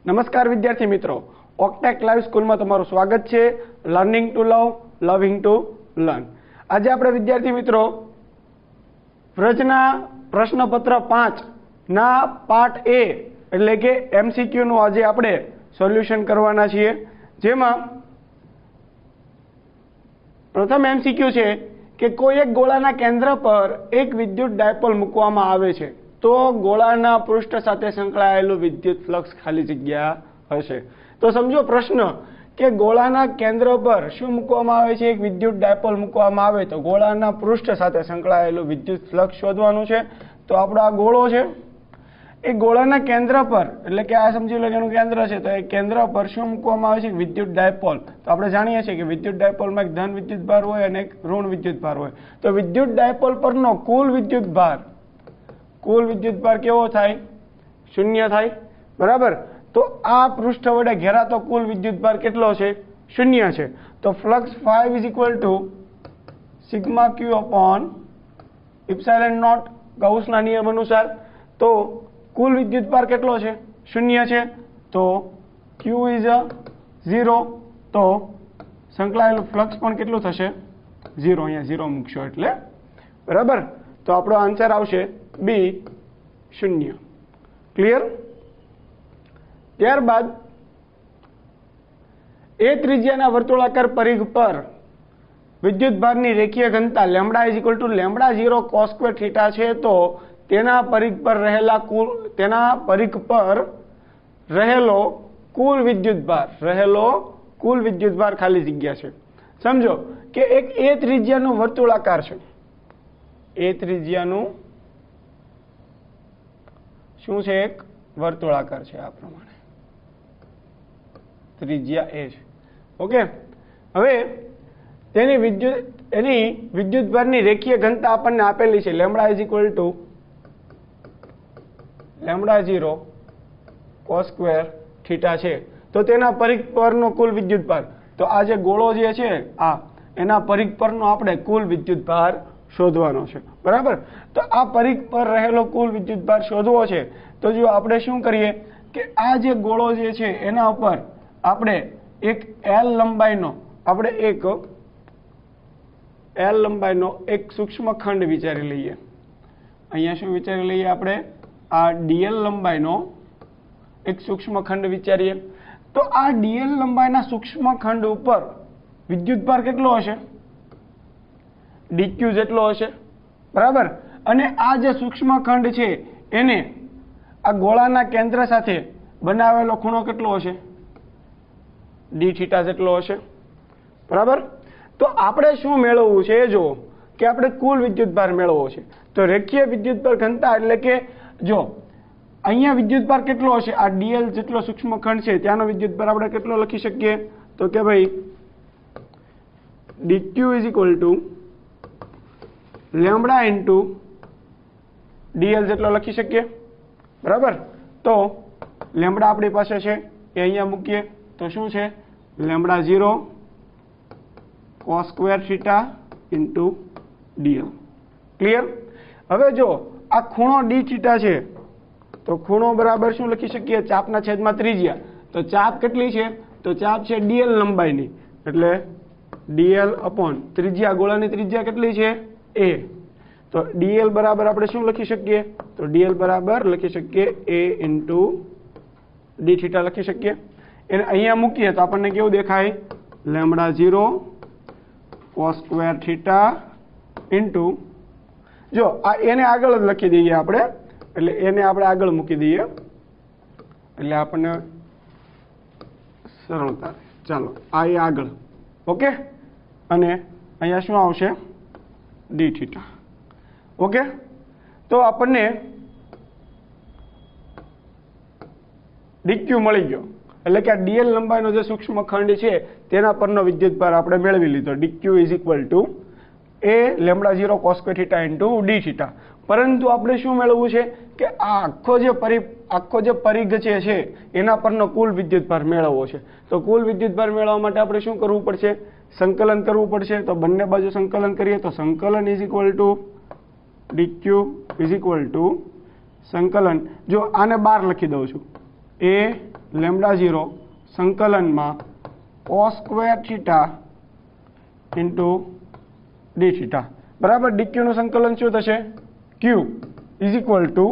નમસ્કાર વિદ્યાર્થી મિત્રો, ઓક્ટેક લાઈવ સ્કૂલમાં તમારું સ્વાગત છે. લર્નિંગ ટુ લવ, લવિંગ ટુ લર્ન. આજે આપણે વિદ્યાર્થી મિત્રો વ્રજના પ્રશ્નપત્ર 5 ના પાર્ટ એ એટલે કે એમસીક્યુ નું આજે આપણે સોલ્યુશન કરવાના છીએ. જેમાં પ્રથમ એમસીક્યુ છે કે કોઈ એક ગોળાના કેન્દ્ર પર એક વિદ્યુત ડાયપોલ મૂકવામાં આવે છે તો ગોળાના પૃષ્ઠ સાથે સંકળાયેલું વિદ્યુત ફ્લક્સ ખાલી જગ્યા હશે. તો સમજો પ્રશ્ન કે ગોળાના કેન્દ્ર પર શું મૂકવામાં આવે છે? એક વિદ્યુત ડાયપોલ મૂકવામાં આવે તો ગોળાના પૃષ્ઠ સાથે સંકળાયેલું વિદ્યુત ફ્લક્સ શોધવાનું છે. તો આપણો આ ગોળો છે, એ ગોળાના કેન્દ્ર પર એટલે કે આ સમજી લો કે એનું કેન્દ્ર છે, તો એ કેન્દ્ર પર શું મૂકવામાં આવે છે? વિદ્યુત ડાયપોલ. તો આપણે જાણીએ છીએ કે વિદ્યુત ડાયપોલમાં એક ધન વિદ્યુત ભાર હોય અને એક ઋણ વિદ્યુત ભાર હોય. તો વિદ્યુત ડાયપોલ પરનો કુલ વિદ્યુત ભાર કેવો થાય? 0 થાય, બરાબર. તો આ પૃષ્ઠ વડે ઘેરાતો કુલ વિદ્યુત ભાર કેટલો છે? 0 છે. તો flux ϕ sigma q upon epsilon naught ગાઉસના નિયમ અનુસાર. તો કુલ વિદ્યુત ભાર કેટલો છે? 0 છે. તો Q ઇઝ 0. તો સંકળાયેલું ફ્લક્સ પણ કેટલું થશે? 0. અહીંયા 0 મૂકશો એટલે, બરાબર. તો આપણો આન્સર આવશે બી 0. ક્લિયર? ત્યારબાદ એ ત્રિજ્યાના વર્તુળાકાર પરિઘ પર વિદ્યુત ભારની રેખીય ઘનતા lambda is equal two lambda 0 cos square theta છે. તો તેના પરિઘ પર રહેલો કુલ વિદ્યુત ભાર ખાલી જગ્યા છે. સમજો કે એક એ ત્રિજ્યાનું વર્તુળાકાર છે. એ ત્રિજ્યાનું શું છે? એક વર્તુળાકાર છે. આ પ્રમાણે ત્રિજ્યા એ છે. ઓકે. હવે એની વિદ્યુત ભારની રેખીય ઘનતા આપણને આપેલી છે. Lambda is equal two lambda 0 cos square theta છે. તો તેના પરિઘ પરનો કુલ વિદ્યુત ભાર, તો આ જે ગોળો જે છે એના પરિઘ પરનો આપણે કુલ વિદ્યુત ભાર શોધવાનો છે, બરાબર. તો આ પરિઘ પર રહેલો કુલ વિદ્યુત ભાર શોધવો છે. તો જો આપણે શું કરીએ કે આ જે ગોળો જે છે એના ઉપર આપણે એક L લંબાઈનો એક સૂક્ષ્મ ખંડ વિચારી લઈએ. અહીંયા શું વિચારી લઈએ આપણે? આ dl લંબાઈનો એક સૂક્ષ્મ ખંડ વિચારીએ. તો આ dl લંબાઈના સૂક્ષ્મ ખંડ ઉપર વિદ્યુત ભાર કેટલો હશે? dq જેટલો હશે, બરાબર. અને આ જે સૂક્ષ્મ ખંડ છે એને આ ગોળાના કેન્દ્ર સાથે બનાવેલો ખૂણો કેટલો હશે? d થીટા જેટલો હશે, બરાબર. તો આપણે શું મેળવવું છે એ જુઓ કે આપણે કુલ વિદ્યુત ભાર મેળવવો છે. તો રેખીય વિદ્યુત ભાર ઘનતા એટલે કે જો અહીંયા વિદ્યુત ભાર કેટલો હશે? આ dl જેટલો સૂક્ષ્મ ખંડ છે ત્યાંનો વિદ્યુત ભાર આપણે કેટલો લખી શકીએ? તો કે ભાઈ dq is equal two lambda into dl જેટલો લખી શકીએ, બરાબર. તો લેમ્બડા આપણી પાસે છે એ અહીંયા મૂકીએ. તો શું છે? Lambda 0 cos square theta into dl. Clear? હવે જો આ ખૂણો d થીટા છે તો ખૂણો બરાબર શું લખી શકીએ? ચાપના છેદમાં ત્રિજ્યા. તો ચાપ કેટલી છે? તો ચાપ છે dl લંબાઈની, એટલે dl અપોન ત્રિજ્યા, ગોળાની ત્રિજ્યા કેટલી છે? a. તો dl બરાબર આપણે શું લખી શકીએ? તો dl બરાબર લખી શકીએ a ઇન્ટુ d થીટા લખી શકીએ. એને અહીંયા મૂકીએ તો આપણને કેવું દેખાય? Lambda 0 cos square theta into, જો આ એને આગળ જ લખી દઈએ આપણે, એટલે એને આપણે આગળ મૂકી દઈએ એટલે આપણને સરળતા. ચાલો આ એ આગળ, ઓકે. અને અહીંયા શું આવશે? d theta. ઓકે. તો આપણને dq મળી ગયો. એટલે કે આ dl લંબાઈનો જે સૂક્ષ્મ ખંડ છે તેના પરનો વિદ્યુત ભાર આપણે મેળવી લીધો. dq is equal two a lambda 0 cos square theta into d theta. પરંતુ આપણે શું મેળવવું છે કે આ આખો જે પરિઘ છે એના પરનો કુલ વિદ્યુત ભાર મેળવવો છે. તો કુલ વિદ્યુત ભાર મેળવવા માટે આપણે શું કરવું પડશે? સંકલન કરવું પડશે. તો બંને બાજુ સંકલન કરીએ તો સંકલન is equal two dq is equal two સંકલન, જો આને 12 લખી દઉં છું, a લેમ્બડા 0 સંકલનમાં cos square theta into D theta, બરાબર. ડીક્યુ નું સંકલન શું થશે? Q is equal to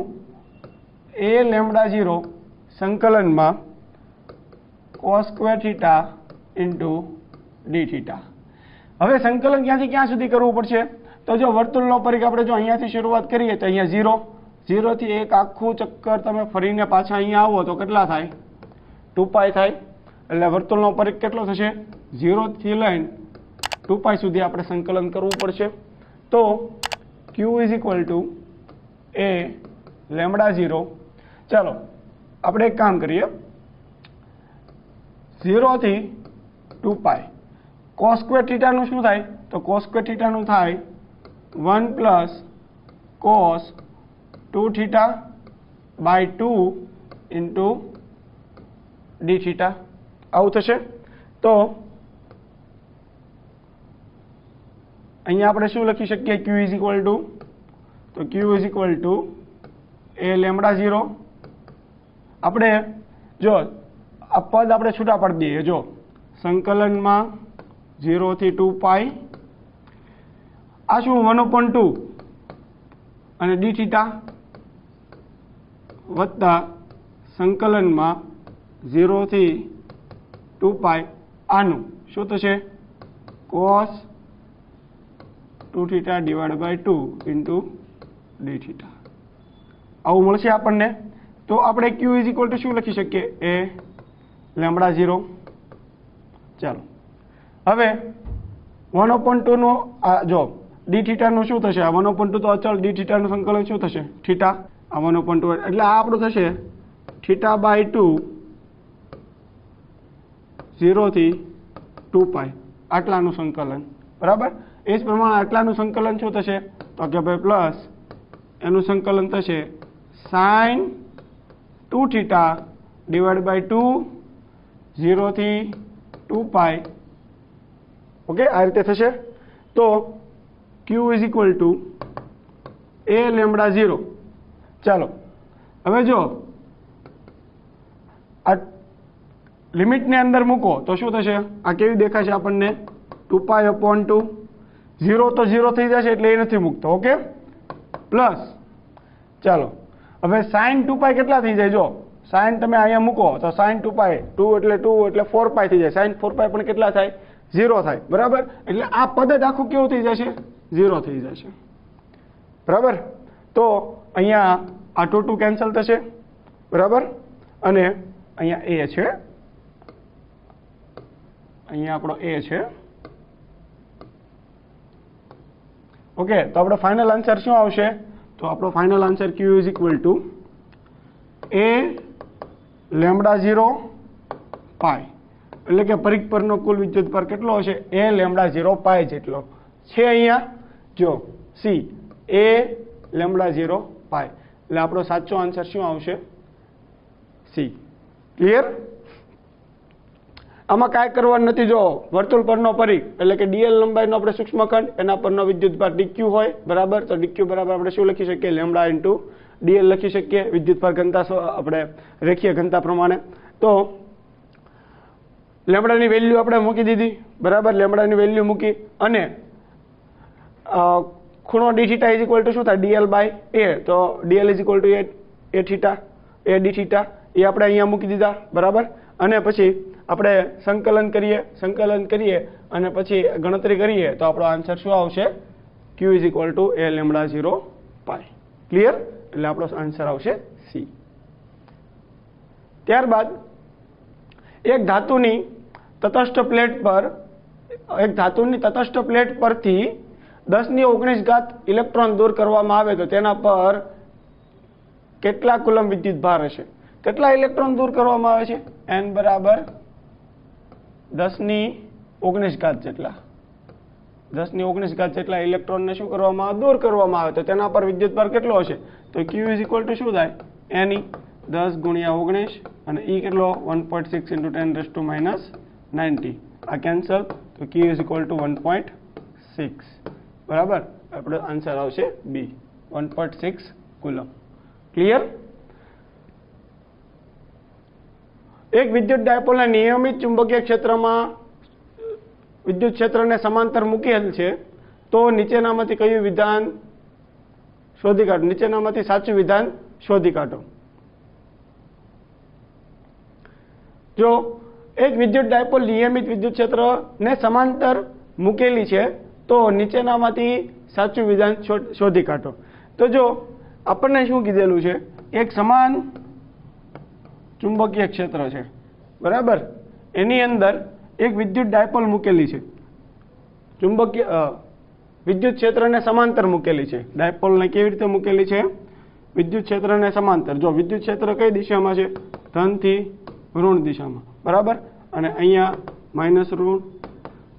a lambda 0 સંકલનમાં cos square theta into D theta. હવે સંકલન ક્યાંથી ક્યાં સુધી કરવું પડશે? તો જો વર્તુળનો પરિઘ આપણે જો અહીંયાથી શરૂઆત કરીએ તો અહીંયા 0 થી એક આખું ચક્કર તમે ફરીને પાછા અહીંયા આવો તો કેટલા થાય? 2π થાય. એટલે વર્તુળનો પરિઘ કેટલો થશે? 0 થી લઈને 2π સુધી આપણે સંકલન કરવું પડશે. તો q is equal to a lambda 0. ચાલો આપણે એક કામ કરીએ, 0 થી 2π cos સ્ક્વેર થીટાનું શું થાય? તો cos સ્ક્વેર થીટાનું થાય 1 plus cos 2 theta by 2 into D theta, આવું થશે. તો અહીંયા આપણે શું લખી શકીએ? q ઇઝ ઇક્વલ ટુ, તો q is equal to a lambda 0. આપણે જો આ પદ આપણે છૂટા પાડી દઈએ. જો સંકલનમાં 0 થી 2π, આ શું 1/2 અને ડી થીટા વત્તા સંકલનમાં 0 થી 2π આનું શું થશે? cos 2 theta divide by 2 into D theta, આવું મળશે આપણને. તો આપણે q ઇઝ ઇક્વલ ટુ શું લખી શકીએ? એ લેમ્બડા 0. ચાલો હવે 1/2 નો જો ડી થીટાનું શું થશે? આ 1/2 તો અચળ, ડી થીટાનું સંકલન શું થશે? થીટા. આ 1/2 એટલે આ આપણું થશે થીટા બાય 2 0 થી 2π આટલાનું સંકલન, બરાબર. એ જ પ્રમાણે આટલાનું સંકલન શું થશે? તો કે ભાઈ પ્લસ એનું સંકલન થશે sin 2 થીટા ડિવાઇડ બાય 2 0 થી 2π. ઓકે, આ રીતે થશે. તો q is equal to a lambda 0. ચાલો હવે જો આ લિમિટને અંદર મૂકો તો શું થશે? આ કેવી દેખાશે આપણને? 2π/2. 0 તો 0 થઈ જશે એટલે એ નથી મૂકતો. ઓકે, પ્લસ ચાલો હવે sin 2π કેટલા થઈ જાય? જો sin તમે અહીંયા મૂકો તો sin 2π 2 એટલે 4π થઈ જાય. sin 4π પણ કેટલા થાય? 0 થાય, બરાબર. એટલે આ પદ જ આખું કેવું થઈ જશે? 0 થઈ જશે, બરાબર. તો અહીંયા આ 2 કેન્સલ થશે, બરાબર. અને અહીંયા a છે, અહીંયા આપણો a છે. ઓકે, તો આપણો ફાઇનલ આન્સર શું આવશે? તો આપણો final answer q is equal to a lambda 0 પાઈ, એટલે કે પરિઘ પરનો કુલ વિદ્યુતભાર કેટલો હશે? એ લેમ્બડા 0 પાઈ જેટલો છે. અહીંયા જો સી એ લેમ્બડા 0 પાઈ, એટલે આપણો સાચો આન્સર શું આવશે? સી. ક્લિયર? આમાં કાંઈ કરવાનું નથી. જો વર્તુળ પરનો પરિઘ એટલે કે ડીએલ લંબાઈનો આપણે સૂક્ષ્મખંડ, એના પરનો વિદ્યુતભાર ડીક્યુ હોય, બરાબર. તો ડીક્યુ બરાબર આપણે શું લખી શકીએ? લેમ્બડા ઇન્ટુ ડીએલ લખી શકીએ, વિદ્યુતભાર ઘનતા આપણે રેખીય ઘનતા પ્રમાણે. તો લેમ્બડાની વેલ્યુ આપણે મૂકી દીધી, બરાબર. લેમ્બડાની વેલ્યુ મૂકી અને ખૂણો d theta is equal to શું થાય? Dl by a. તો dl is equal to a theta, a d theta, એ આપણે અહીંયા મૂકી દીધા, બરાબર. અને પછી આપણે સંકલન કરીએ અને પછી ગણતરી કરીએ તો આપણો આન્સર શું આવશે? q is equal to a lambda 0 pi. Clear? એટલે આપણો આન્સર આવશે સી. ત્યારબાદ એક ધાતુની તટસ્થ પ્લેટ પરથી 10⁻⁹ ઇલેક્ટ્રોન દૂર કરવામાં આવે તો તેના પર કેટલા કુલમ વિદ્યુતભાર હશે? કેટલા ઇલેક્ટ્રોન દૂર કરવામાં આવે છે? n બરાબર 10⁻⁹ જેટલા. 10⁻⁹ જેટલા ઇલેક્ટ્રોનને શું કરવામાં આવે? દૂર કરવામાં આવે તો તેના પર વિદ્યુતભાર કેટલો હશે? તો q ઇઝ ઇક્વલ ટુ શું થાય? ne 10 × 19 અને e કેટલો? 1.6 × 10⁻⁹ આ કેન્સલ, તો q ઇઝ ઇક્વલ ટુ 1.6, બરાબર. આપણો આન્સર આવશે બી, 1.6 કુલમ. ક્લિયર? એક વિદ્યુત ડાયપોલના નિયમિત ચુંબકીય ક્ષેત્રમાં વિદ્યુત ક્ષેત્રને સમાંતર મૂકેલ છે તો નીચેનામાંથી કયું વિધાન શોધી કાઢો, નીચેનામાંથી સાચું વિધાન શોધી કાઢો. જો એક વિદ્યુત ડાયપોલ નિયમિત વિદ્યુત ક્ષેત્રને સમાંતર મૂકેલી છે તો નીચેનામાંથી સાચું વિધાન શોધી કાઢો. તો જો આપણને શું કીધેલું છે, એક સમાન ચુંબકીય ક્ષેત્ર છે, બરાબર, એની અંદર એક વિદ્યુત ડાયપોલ મૂકેલી છે, ચુંબકીય વિદ્યુત ક્ષેત્રને સમાંતર મૂકેલી છે. ડાયપોલને કેવી રીતે મૂકેલી છે? વિદ્યુત ક્ષેત્રને સમાંતર. જો વિદ્યુત ક્ષેત્ર કઈ દિશામાં છે? ધનથી ઋણ દિશામાં, બરાબર, અને અહીંયા માઇનસ ઋણ.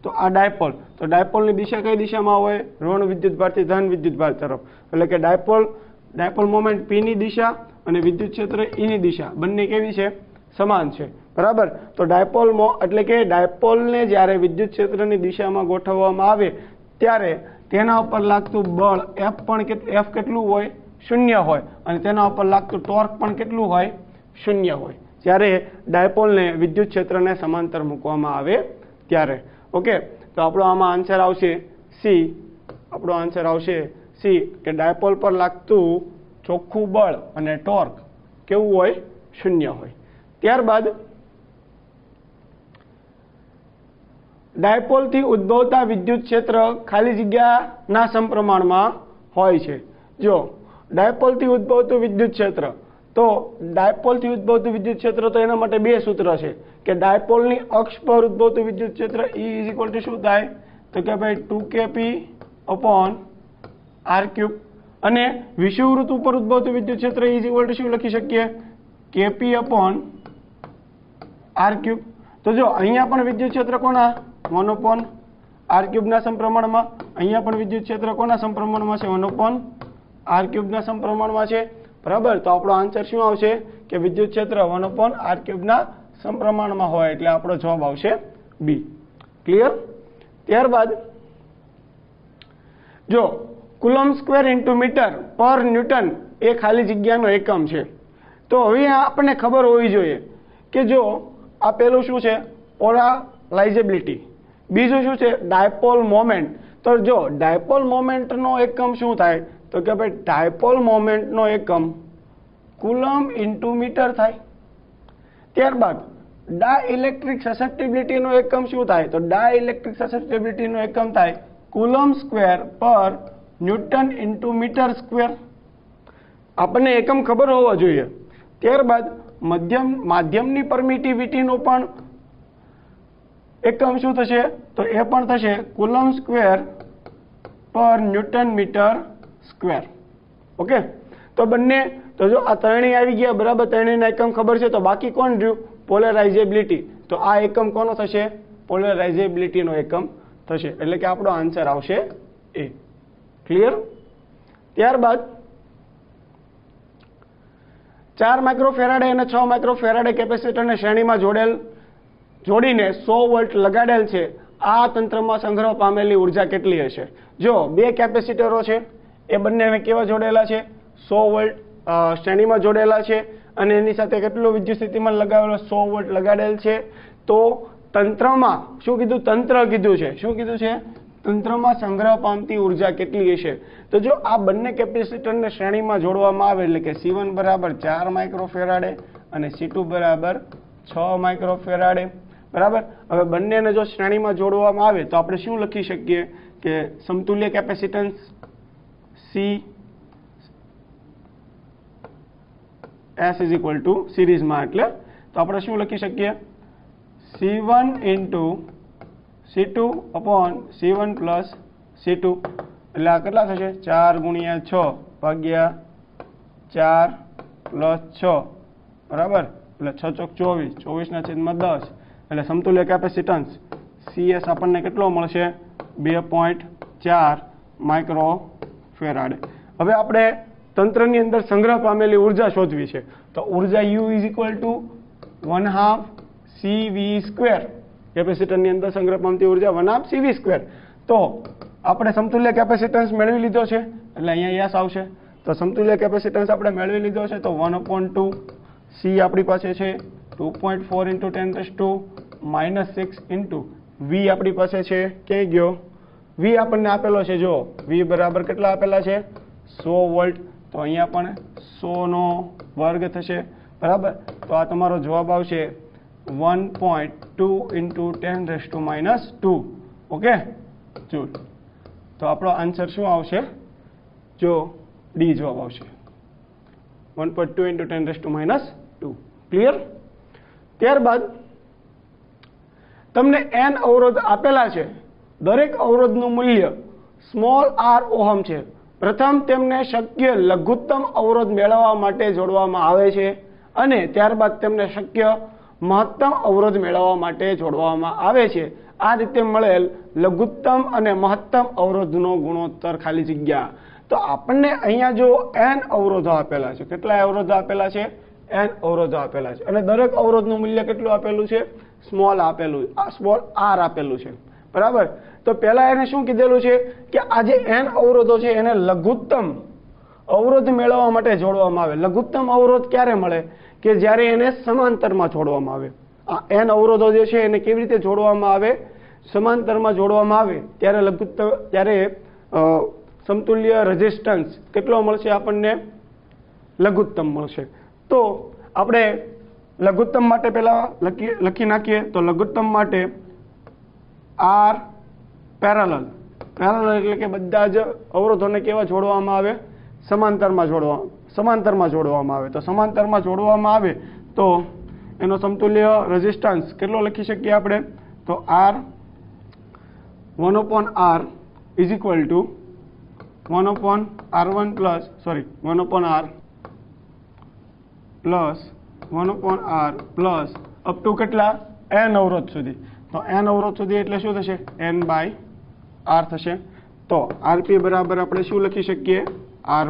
તો આ ડાયપોલ, તો ડાયપોલની દિશા કઈ દિશામાં હોય? ઋણ વિદ્યુત ભારથી ધન વિદ્યુત ભાર તરફ. એટલે કે ડાયપોલ મોમેન્ટ P ની દિશા અને વિદ્યુત ક્ષેત્ર E ની દિશા બંને કેવી છે? સમાન છે, બરાબર. તો ડાયપોલ એટલે કે ડાયપોલને જ્યારે વિદ્યુત ક્ષેત્રની દિશામાં ગોઠવવામાં આવે ત્યારે તેના ઉપર લાગતું બળ F કેટલું હોય? 0 હોય. અને તેના ઉપર લાગતું ટોર્ક પણ કેટલું હોય? 0 હોય. જ્યારે ડાયપોલને વિદ્યુત ક્ષેત્રને સમાંતર મૂકવામાં આવે ત્યારે. ઓકે, તો આપણો આમાં આન્સર આવશે સી. આપણો આન્સર આવશે સી, કે ડાયપોલ પર લાગતું ચોખ્ખું બળ અને ટોર્ક કેવું હોય? 0 હોય. ત્યારબાદ ડાયપોલથી ઉદ્ભવતા વિદ્યુત ક્ષેત્ર ખાલી જગ્યાના સમપ્રમાણમાં હોય છે. જો ડાયપોલથી ઉદ્ભવતું વિદ્યુત ક્ષેત્ર, તો ડાયપોલથી ઉદ્ભવતું વિદ્યુત ક્ષેત્ર, તો એના માટે બે સૂત્ર છે કે ડાયપોલની અક્ષ પર ઉદ્ભવતું વિદ્યુત ક્ષેત્ર E = શું થાય? તો કે ભાઈ 2kp/r3, અને વિષુવવૃત્ત ઉપર ઉદ્ભવતું વિદ્યુત ક્ષેત્ર E = શું લખી શકીએ? kp/r3. તો જો અહીંયા પણ વિદ્યુત ક્ષેત્ર કોના? 1/r³ ના સમપ્રમાણમાં. અહીંયા પણ વિદ્યુત ક્ષેત્ર કોના સમપ્રમાણમાં છે? 1/r³ ના સમપ્રમાણમાં છે, બરાબર. તો આપણો આન્સર શું આવશે? કે વિદ્યુત ક્ષેત્ર 1/r³ ના સમપ્રમાણમાં હોય, એટલે આપણો જવાબ આવશે બી. ક્લિયર? ત્યારબાદ જો કુલમ્બ સ્ક્વેર ઇન્ટુ મીટર પર ન્યૂટન એ ખાલી જગ્યાનો એકમ છે, તો હવે આપણને ખબર હોવી જોઈએ કે જો આ પેલું શું છે? પોલારાઇઝેબિલિટી. બીજું શું છે? Dipole moment. તો જો ડાયપોલ મોમેન્ટનો એકમ શું થાય? તો કે ભાઈ ડાયપોલ મોમેન્ટનો એકમ કુલમ્બ ઇન્ટુ મીટર થાય. ત્યારબાદ ડાઇલેક્ટ્રિક સસેપ્ટિબિલિટીનો એકમ શું થાય? તો ડાઇલેક્ટ્રિક સસેપ્ટિબિલિટીનો એકમ થાય કુલમ્બ સ્ક્વેર પર ન્યૂટન ઇન્ટુ મીટર સ્ક્વેર. આપણને એકમ ખબર હોવો જોઈએ. ત્યારબાદ માધ્યમની પરમિટિવિટીનો પણ એકમ શું થશે? તો એ પણ થશે કુલમ્બ સ્ક્વેર પર ન્યૂટન મીટર સ્ક્વેર. ઓકે, તો બંને, તો જો આ ત્રણેય આવી ગયા, બરાબર, ત્રણેયના એકમ ખબર છે, તો બાકી કોણ રહ્યું? પોલરાઇઝેબિલિટી. તો આ એકમ કોનો થશે? પોલરાઇઝેબિલિટીનો એકમ થશે. એટલે કે આપણો આન્સર આવશે એ. ક્લિયર? ત્યારબાદ 4 માઇક્રોફેરાડે અને 6 માઇક્રોફેરાડે કેપેસિટરને શ્રેણીમાં જોડીને 100 વોલ્ટ લગાડેલ છે. આ તંત્રમાં સંગ્રહ પામેલી ઉર્જા કેટલી હશે? જો બે કેપેસિટરો છે, એ બંને કેવા જોડેલા છે? 100 વોલ્ટ શ્રેણીમાં જોડેલા છે, અને એની સાથે કેટલું વિદ્યુત સ્થિતિમાન લગાવેલો? 100 વોલ્ટ લગાડેલ છે. તો તંત્રમાં શું કીધું? તંત્ર કીધું છે. શું કીધું છે? તંત્રમાં સંગ્રહ પામતી ઉર્જા કેટલી હશે? તો જો આ બંને કેપેસિટરને શ્રેણીમાં જોડવામાં આવે, એટલે કે C1 = 4 માઇક્રોફેરાડે અને C2 = 6 માઇક્રોફેરાડે, બરાબર. હવે બંનેને જો શ્રેણીમાં જોડવામાં આવે તો આપણે શું લખી શકીએ? કે સમતુલ્ય કેપેસિટન્સ CS = સિરીઝમાં, એટલે તો આપણે શું લખી શકીએ? C1 × C2/C1 + C2. એટલે આ કેટલા થશે? 4 × 6 ભાગ્યા 4 + 6, બરાબર. એટલે 6 × 24, 24/10. એટલે સમતુલ્ય કેપેસિટન્સ CS આપણને કેટલો મળશે? 2.4 માઇક્રોફેરાડે. હવે આપણે તંત્રની અંદર સંગ્રહ પામેલી ઉર્જા શોધવી છે. તો ઉર્જા U = 1/2 CV². કેપેસિટરની અંદર સંગ્રહ પામતી ઉર્જા 1/2 CV². તો આપણે સમતુલ્ય કેપેસિટન્સ મેળવી લીધો છે, એટલે અહીંયા યસ આવશે. તો સમતુલ્ય કેપેસિટન્સ આપણે મેળવી લીધો છે, તો 1/2 C આપણી પાસે છે 2.4 × 10⁻⁻6 ઇન્ટુ વી આપણી પાસે છે ક્યાંય ગયો વી આપણને આપેલો છે જો વી બરાબર કેટલા આપેલા છે 100 વોલ્ટ તો અહીંયા પણ 100 નો વર્ગ થશે બરાબર તો આ તમારો જવાબ આવશે 1.2 × 10⁻². ઓકે જૂલ તો આપણો આન્સર શું આવશે જો ડી જવાબ આવશે 1.2 × 10⁻². ક્લિયર? ત્યારબાદ તમને n અવરોધ આપેલા છે દરેક અવરોધનું મૂલ્ય સ્મોલ r ઓહમ છે પ્રથમ તેમને શક્ય લઘુત્તમ અવરોધ મેળવવા માટે જોડવામાં આવે છે અને ત્યારબાદ તેમને શક્ય મહત્તમ અવરોધ મેળવવા માટે જોડવામાં આવે છે આ રીતે મળેલ લઘુત્તમ અને મહત્તમ અવરોધનો ગુણોત્તર ખાલી જગ્યા તો આપણને અહીંયા જો n અવરોધો આપેલા છે કેટલા અવરોધો આપેલા છે n અવરોધો આપેલા છે અને દરેક અવરોધનું મૂલ્ય કેટલું આપેલું છે સ્મોલ r આપેલું છે બરાબર તો પહેલા એને શું કીધેલું છે કે આ જે n અવરોધો છે એને લઘુત્તમ અવરોધ મેળવવા માટે જોડવામાં આવે લઘુત્તમ અવરોધ ક્યારે મળે કે જ્યારે એને સમાંતરમાં જોડવામાં આવે આ n અવરોધો જે છે એને કેવી રીતે જોડવામાં આવે સમાંતરમાં જોડવામાં આવે ત્યારે લઘુત્તમ ત્યારે સમતુલ્ય રેઝિસ્ટન્સ કેટલો મળશે આપણને લઘુત્તમ મળશે તો આપણે લઘુત્તમ માટે પહેલા લખી નાખીએ તો લઘુત્તમ માટે r પેરેલલ એટલે કે બધા જ અવરોધોને કેવા જોડવામાં આવે સમાંતરમાં જોડવામાં આવે તો સમાંતરમાં જોડવામાં આવે તો એનો સમતુલ્ય રેઝિસ્ટન્સ કેટલો લખી શકીએ આપણે તો r 1/r is equal two 1/r1 plus 1/r plus 1/r plus up to કેટલા n અવરોધ સુધી તો n અવરોધ સુધી એટલે શું થશે n/r થશે તો rp બરાબર આપણે શું લખી શકીએ r/n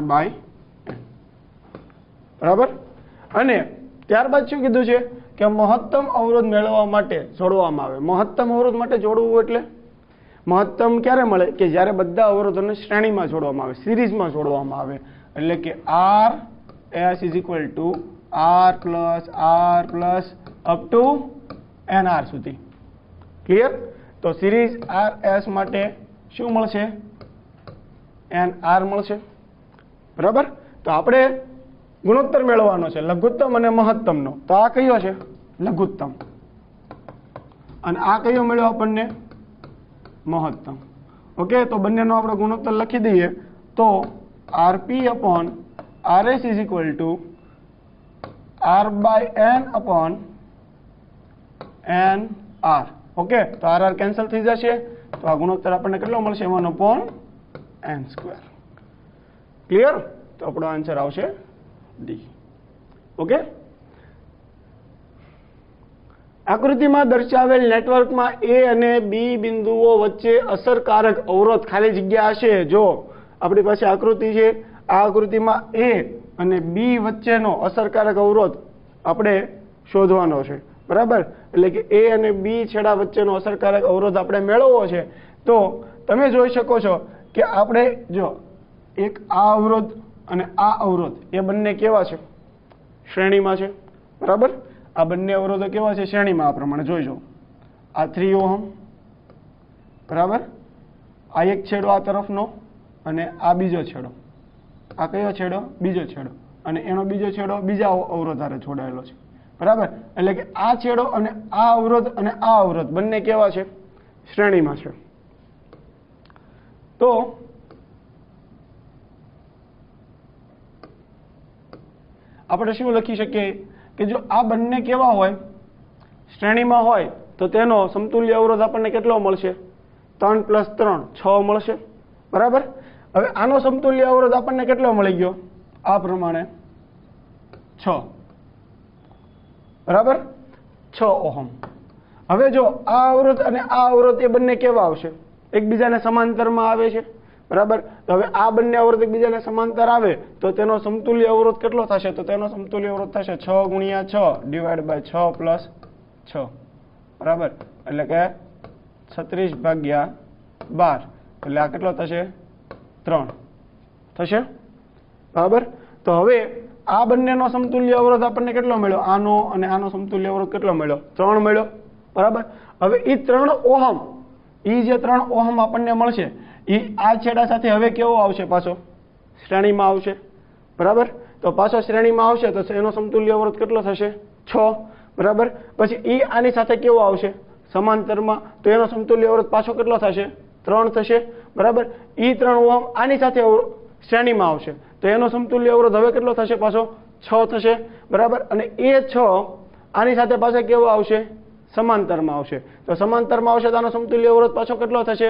બરાબર અને ત્યારબાદ શું કીધું છે કે મહત્તમ અવરોધ મેળવવા માટે જોડવામાં આવે મહત્તમ અવરોધ માટે જોડવું એટલે મહત્તમ ક્યારે મળે કે જ્યારે બધા અવરોધોને શ્રેણીમાં જોડવામાં આવે સિરીઝમાં જોડવામાં આવે એટલે કે r s is equal two r plus up to nr સુધી ક્લિયર તો સિરીઝ r s માટે શું મળશે nr મળશે બરાબર તો આપણે ગુણોત્તર મેળવવાનો છે લઘુત્તમ અને મહત્તમનો તો આ કયો છે લઘુત્તમ અને આ કયો મળ્યો આપણને મહત્તમ ઓકે તો બંનેનો આપણે ગુણોત્તર લખી દઈએ તો rp/rs is equal two r/n/nr okay તો r કેન્સલ થઈ જશે તો આ ગુણોત્તર આપણને કેટલો મળશે 1/n². ક્લિયર તો આપણો આન્સર આવશે ડી. ઓકે આકૃતિમાં દર્શાવેલ નેટવર્કમાં એ અને બી બિંદુઓ વચ્ચે અસરકારક અવરોધ ખાલી જગ્યા હશે જો આપણી પાસે આકૃતિ છે આ આકૃતિમાં એ અને બી વચ્ચેનો અસરકારક અવરોધ આપણે શોધવાનો છે બરાબર એટલે કે એ અને બી છેડા વચ્ચેનો અસરકારક અવરોધ આપણે મેળવવો છે તો તમે જોઈ શકો છો કે આપણે જો એક આ અવરોધ અને આ અવરોધ એ બંને કેવા છે શ્રેણીમાં છે બરાબર આ બંને અવરોધો કેવા છે શ્રેણીમાં આ પ્રમાણે જોઈજો આ 3 ઓહમ બરાબર આ એક છેડો આ તરફનો અને આ બીજો છેડો આ કયો છેડો બીજો છેડો અને એનો બીજો છેડો બીજા અવરોધ હારે જોડાયેલો છે બરાબર એટલે કે આ છેડો અને આ અવરોધ બંને કેવા છે શ્રેણીમાં છે તો આપણે શું લખી શકીએ કે જો આ બંને કેવા હોય શ્રેણીમાં હોય તો તેનો સમતુલ્ય અવરોધ આપણને કેટલો મળશે 3 + 3 6 મળશે બરાબર હવે આનો સમતુલ્ય અવરોધ આપણને કેટલો મળી ગયો આ પ્રમાણે 6 બરાબર 6 ઓહમ હવે જો આ અવરોધ અને આ અવરોધ એ બંને કેવા આવશે એકબીજાને સમાંતરમાં આવે છે બરાબર તો હવે આ બંને અવરોધ એકબીજાને સમાંતર આવે તો તેનો સમતુલ્ય અવરોધ કેટલો થશે તો તેનો સમતુલ્ય અવરોધ થશે 6 × 6 / 6 + 6 બરાબર એટલે કે 36/12 એટલે આ કેટલો થશે 3 થશે બરાબર તો હવે આ બંનેનો સમતુલ્ય અવરોધ આપણને કેટલો મળ્યો? આનો અને આનો સમતુલ્ય અવરોધ કેટલો મળ્યો? 3 મળ્યો, બરાબર. હવે એ 3 ઓહમ, એ જે 3 ઓહમ આપણને મળશે એ આ છેડા સાથે હવે કેવો આવશે? પાછો શ્રેણીમાં આવશે, બરાબર. તો પાછો શ્રેણીમાં આવશે તો એનો સમતુલ્ય અવરોધ કેટલો થશે? 6, બરાબર. પછી એ આની સાથે કેવો આવશે? સમાંતરમાં, તો એનો સમતુલ્ય અવરોધ પાછો કેટલો થશે? 3 થશે, બરાબર. એ 3 ઓહમ આની સાથે શ્રેણીમાં આવશે તો એનો સમતુલ્ય અવરોધ હવે કેટલો થશે? પાછો 6 થશે, બરાબર. અને એ 6 આની સાથે પાછો કેવો આવશે? સમાંતરમાં આવશે. તો સમાંતરમાં આવશે તો આનો સમતુલ્ય અવરોધ પાછો કેટલો થશે?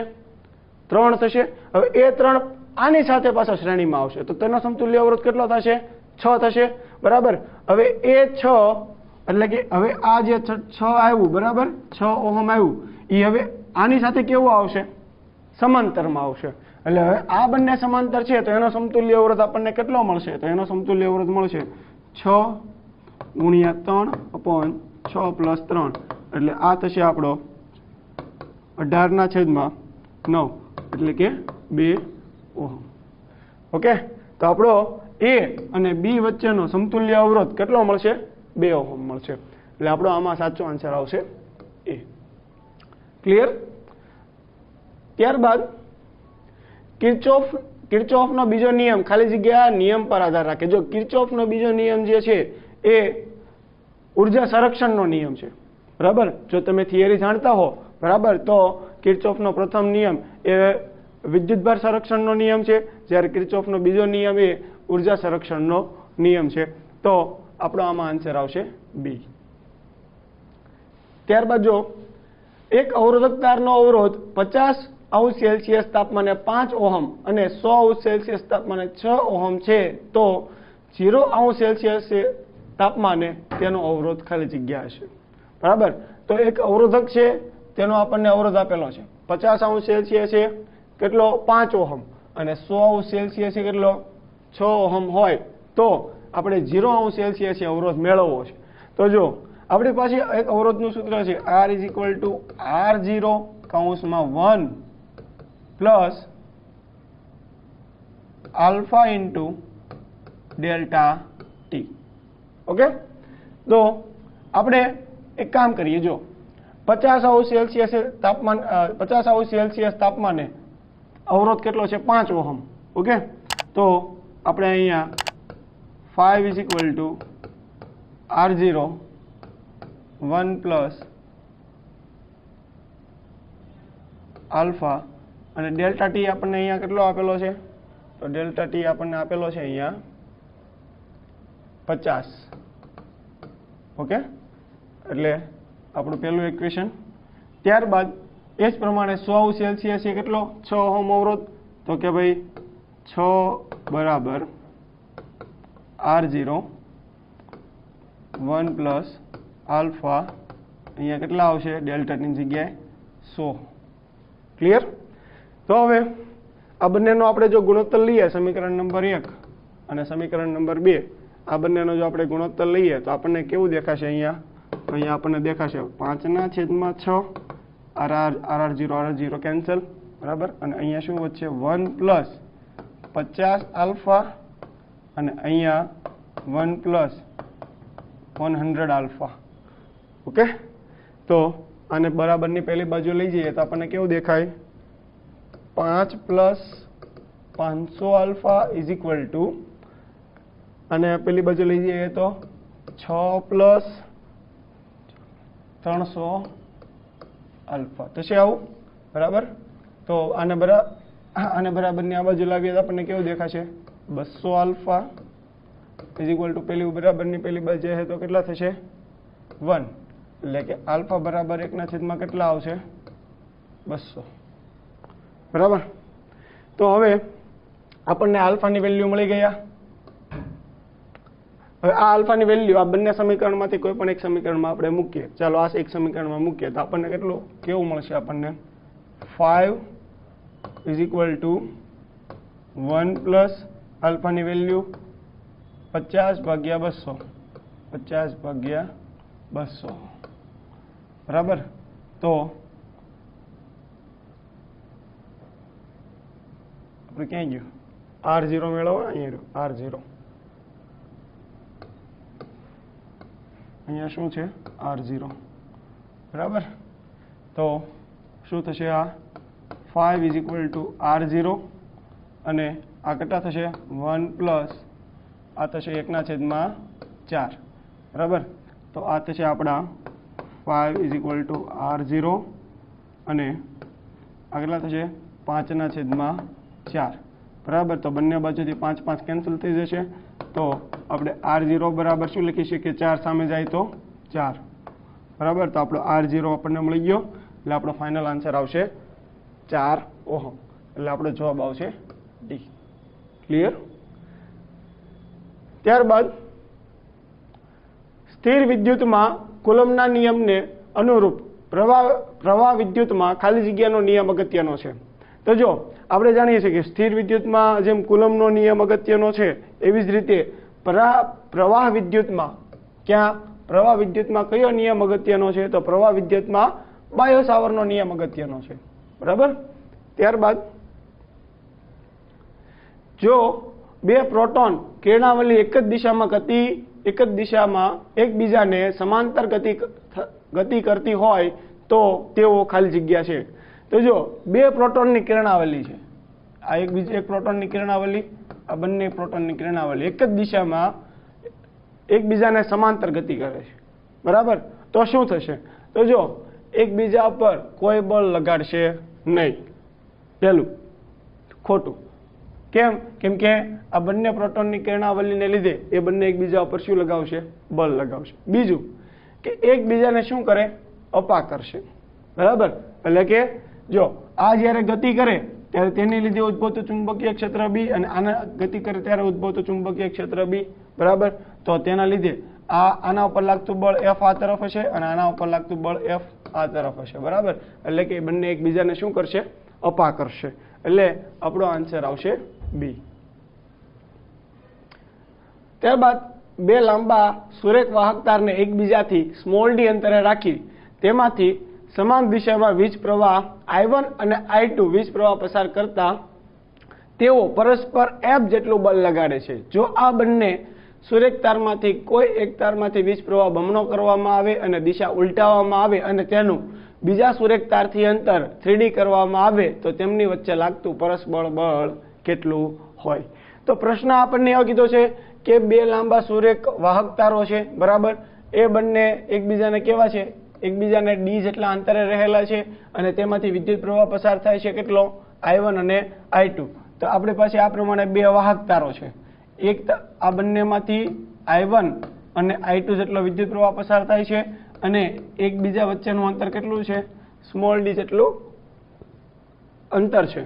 3 થશે. હવે એ 3 આની સાથે પાછો શ્રેણીમાં આવશે તો તેનો સમતુલ્ય અવરોધ કેટલો થશે? 6 થશે, બરાબર. હવે એ 6 એટલે કે હવે આ જે 6 આવ્યું, બરાબર, 6 ઓહમ આવ્યું, એ હવે આની સાથે કેવું આવશે? સમાંતરમાં આવશે. એટલે હવે આ બંને સમાંતર છે તો એનો સમતુલ્ય અવરોધ આપણને કેટલો મળશે? તો એનો સમતુલ્ય અવરોધ મળશે 6 × 3/6 + 3, એટલે આ થશે આપણો 18/9, એટલે કે 2 ઓહમ. ઓકે, તો આપણો એ અને બી વચ્ચેનો સમતુલ્ય અવરોધ કેટલો મળશે? 2 ઓહમ મળશે. એટલે આપણો આમાં સાચો આન્સર આવશે એ. ક્લિયર? ત્યારબાદ કિર્ચોફનો બીજો નિયમ, ખાલી જગ્યા નિયમ પર આધાર રાખે. જો કિર્ચોફનો બીજો નિયમ જે છે એ ઉર્જા સંરક્ષણનો નિયમ છે, બરાબર. જો તમે થિયરી જાણતા હો, બરાબર, તો કિર્ચોફનો પ્રથમ નિયમ એ વિદ્યુતભાર સંરક્ષણનો નિયમ છે, જ્યારે કિર્ચોફનો બીજો નિયમ એ ઉર્જા સંરક્ષણનો નિયમ છે. તો આપણો આમાં આન્સર આવશે બી. ત્યારબાદ જો એક અવરોધક તારનો અવરોધ 50°C તાપમાને 5 ઓહમ અને 100°C તાપમાને 6 ઓહમ છે તો 0°C તાપમાને તેનો અવરોધ ખાલી જગ્યા હશે, બરાબર. તો એક અવરોધક છે તેનો આપણને અવરોધ આપેલો છે 50°C છે કેટલો? 5 ઓહમ, અને 100°C કેટલો? 6 ઓહમ હોય તો આપણે 0°C અવરોધ મેળવવો છે. તો જો આપણી પાસે એક અવરોધનું સૂત્ર છે R = R0(1) + alpha × ΔT. Okay, તો આપણે એક કામ કરીએ. જો 50°C તાપમાન 50°C તાપમાને અવરોધ કેટલો છે? 5 ઓહમ. ઓકે, તો આપણે અહીંયા 5 = R0(1) + આલ્ફા અને ΔT આપણને અહીંયા કેટલો આપેલો છે? તો ΔT આપણને આપેલો છે અહીંયા 50. ઓકે, એટલે આપણું પહેલું ઇક્વેશન. ત્યારબાદ એ જ પ્રમાણે 100°C છે કેટલો? 6 ઓહમ અવરોધ. તો કે ભાઈ 6 = R0(1) + આલ્ફા, અહીંયા કેટલા આવશે? ΔT ની જગ્યાએ 100. ક્લિયર? તો હવે આ બંનેનો આપણે જો ગુણોત્તર લઈએ, સમીકરણ નંબર 1 અને સમીકરણ નંબર 2, આ બંનેનો જો આપણે ગુણોત્તર લઈએ તો આપણને કેવું દેખાશે? અહીંયા આપણને દેખાશે 5/6 RR0 કેન્સલ, બરાબર. અને અહીંયા શું વધશે? 1 + 50 આલ્ફા અને અહીંયા 1 + 100 આલ્ફા. ઓકે, તો આને બરાબરની પહેલી બાજુ લઈ જઈએ તો આપણને કેવું દેખાય? 5 + 500 આલ્ફા = અને પેલી બાજુ લઈ જઈએ તો 6 + 300 આલ્ફા થશે આવું, બરાબર. તો આને બરાબરની આ બાજુ લાવીએ તો આપણને કેવું દેખાશે? 200 આલ્ફા = પેલી બરાબરની પેલી બાજુ છે તો કેટલા થશે? 1. એટલે કે આલ્ફા બરાબર 1/છેદમાં કેટલા આવશે? 200, બરાબર. તો હવે આપણને આલ્ફાની વેલ્યુ મળી ગયા. હવે આ આલ્ફાની વેલ્યુ આ બંને સમીકરણમાંથી કોઈ પણ એક સમીકરણમાં આપણે મૂકીએ. ચાલો આ એક સમીકરણમાં મૂકીએ તો આપણને કેવું મળશે? આપણને 5 = 1 + આલ્ફાની વેલ્યુ 50/200, 50/200, બરાબર. તો આપણે ક્યાં ગયું? R0 મેળવો, અહીંયા R0. અહીંયા શું છે R0 બરાબર. તો શું થશે આ 5 ઇઝ ઇક્વલ ટુ R0 અને આ કેટલા થશે 1 પ્લસ આ થશે 1/4 બરાબર. તો આ થશે આપણા 5 ઇઝ ઇક્વલ ટુ R0 અને આ કેટલા થશે 5/4 બરાબર. તો બંને બાજુથી 5 5 કેન્સલ થઈ જશે. તો આપણે R0 બરાબર શું લખી શકીએ 4 સામે જાય તો 4 બરાબર. તો આપણો R0 આપણને મળી ગયો એટલે આપણો ફાઇનલ આન્સર આવશે 4 ઓહમ. એટલે આપણો જવાબ આવશે ડી. ક્લિયર. ત્યારબાદ સ્થિર વિદ્યુતમાં કુલમના નિયમને અનુરૂપ પ્રવાહ વિદ્યુતમાં ખાલી જગ્યાનો નિયમ અગત્યનો છે. તો જો આપણે જાણીએ છીએ કે સ્થિર વિદ્યુતમાં જેમ કુલમનો નિયમ અગત્યનો છે એવી જ રીતે પ્રવાહ વિદ્યુતમાં કયો નિયમ અગત્યનો છે તો પ્રવાહ વિદ્યુતમાં બાયો સાવરનો નિયમ અગત્યનો છે બરાબર. ત્યારબાદ જો બે પ્રોટોન કિરણાવલી એક જ દિશામાં એકબીજાને સમાંતર ગતિ કરતી હોય તો તેઓ ખાલી જગ્યા છે. તો જો બે પ્રોટોનની કિરણાવલી છે, આ એક પ્રોટોનની કિરણાવલી, આ બંને પ્રોટોનની કિરણાવલી એક જ દિશામાં એકબીજાને સમાંતર ગતિ કરે છે બરાબર. તો શું થશે તો જો એકબીજા પર કોઈ બળ લગાડશે નહીં. પહેલું ખોટું. કેમ કે આ બંને પ્રોટોનની કિરણાવલીને લીધે એ બંને એકબીજા ઉપર શું લગાવશે બળ લગાવશે. બીજું કે એકબીજાને શું કરે અપા કરશે બરાબર. એટલે કે જો આ જ્યારે ગતિ કરે ત્યારે તેની લીધે ઉદ્ભવતું ચુંબકીય ક્ષેત્ર બી અને આના ગતિ કરે ત્યારે ઉદ્ભવતું ચુંબકીય ક્ષેત્ર બી બરાબર. તો તેના લીધે આના ઉપર લાગતું બળ F આ તરફ હશે અને આના ઉપર લાગતું બળ F આ તરફ હશે બરાબર. એટલે કે બંને એકબીજાને શું કરશે અપા કરશે. એટલે આપણો આન્સર આવશે બી. ત્યારબાદ બે લાંબા સુરેખ વાહક તારને એકબીજાથી સ્મોલ ડી અંતરે રાખી તેમાંથી સમાન દિશામાં વીજ પ્રવાહ I1 અને I2 વીજ પ્રવાહ પસાર કરતા તેઓ પરસ્પર F જેટલું બળ લગાડે છે. જો આ બંને સુરેખ તારમાંથી કોઈ એક તારમાંથી વીજ પ્રવાહ બમણો કરવામાં આવે અને દિશા ઉલટાવવામાં આવે અને તેનું બીજા સુરેખ તારથી અંતર 3D કરવામાં આવે તો તેમની વચ્ચે લાગતું પરસ્પર બળ કેટલું હોય. તો પ્રશ્ન આપણને એવો કીધો છે કે બે લાંબા સુરેખ વાહક તારો છે બરાબર. એ બંને એકબીજાને કેવા છે એકબીજાને D જેટલા અંતરે રહેલા છે અને તેમાંથી વિદ્યુત પ્રવાહ પસાર થાય છે કેટલો I1 અને I2. તો આપણી પાસે આ પ્રમાણે બે વાહક તારો છે. આ બંનેમાંથી I1 અને I2 જેટલો વિદ્યુત પ્રવાહ પસાર થાય છે અને એકબીજા વચ્ચેનું અંતર કેટલું છે સ્મોલ d જેટલું અંતર છે.